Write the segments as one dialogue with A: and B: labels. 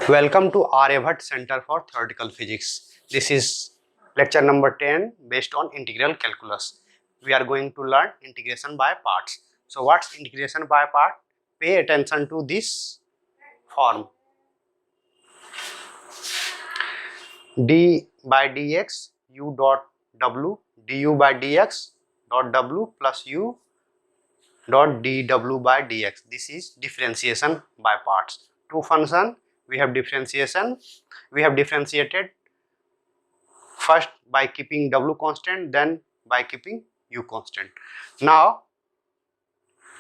A: Welcome to Aryabhatta Center for Theoretical Physics. This is lecture number 10 based on integral calculus. We are going to learn integration by parts. So what's integration by part? Pay attention to this form. D by dx u dot w du by dx dot w plus u dot dw by dx. This is differentiation by parts. Two functions we have differentiated first by keeping w constant, then by keeping u constant. Now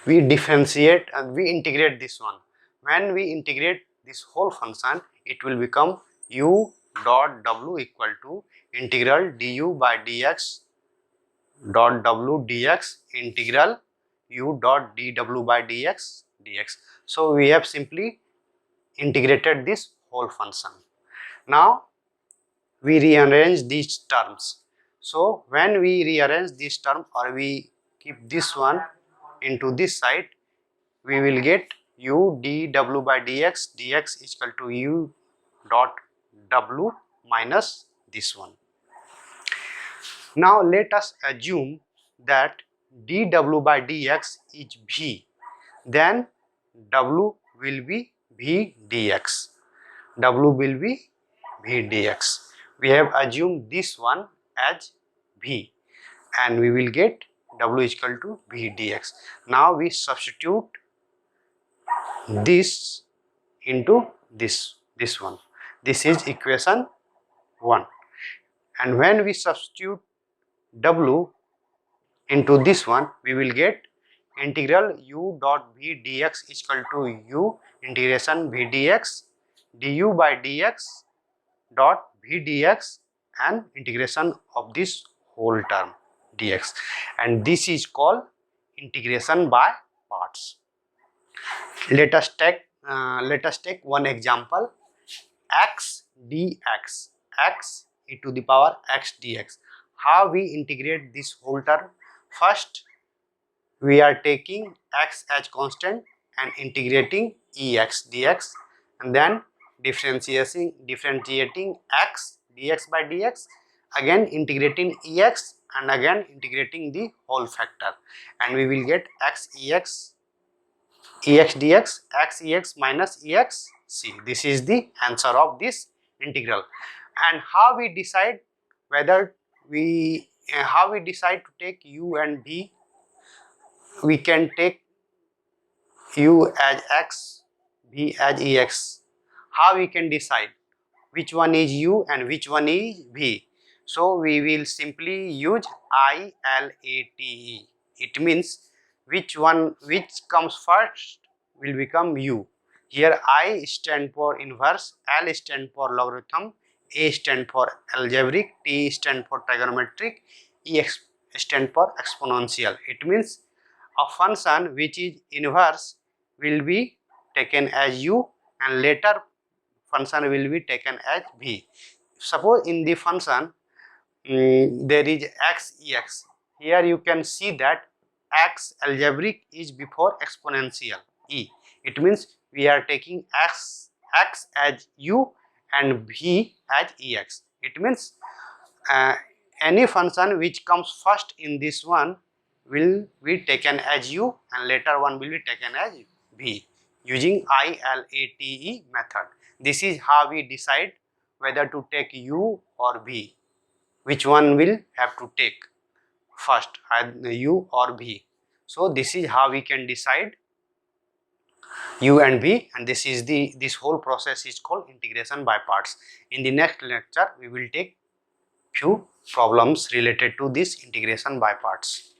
A: we differentiate and we integrate this one. When we integrate this whole function, it will become u dot w equal to integral du by dx dot w dx integral u dot dw by dx. So we have simply integrated this whole function. Now we rearrange these terms. So when we rearrange this term or we keep this one into this side, we will get u dw by dx is equal to u dot w minus this one. Now let us assume that dw by dx is v, then w will be v dx. We have assumed this one as v and we will get w is equal to v dx. Now we substitute this into this one. This is equation 1. And when we substitute w into this one, we will get integral u dot v dx is equal to u integration v dx du by dx dot v dx and integration of this whole term dx, and this is called integration by parts. Let us take one example, x dx, x e to the power x dx. How we integrate this whole term? First, we are taking x as constant and integrating ex dx, and then differentiating x dx by dx, again integrating ex and again integrating the whole factor, and we will get x ex dx, x ex minus ex c. This is the answer of this integral. And how we decide whether how we decide to take u and v? We can take u as x, v as ex. How we can decide which one is u and which one is v? So we will simply use ILATE. It means which comes first will become u. Here I stand for inverse, L stand for logarithm, A stand for algebraic, T stand for trigonometric, E stand for exponential. It means a function which is inverse will be taken as u and later function will be taken as v. Suppose in the function there is x ex. Here you can see that x algebraic is before exponential e. It means we are taking x as u and v as ex. It means any function which comes first in this one will be taken as u and later one will be taken as v using ILATE method. This is how we decide whether to take u or v. Which one will have to take first, either u or v. So this is how we can decide u and v, and this whole process is called integration by parts. In the next lecture we will take few problems related to this integration by parts.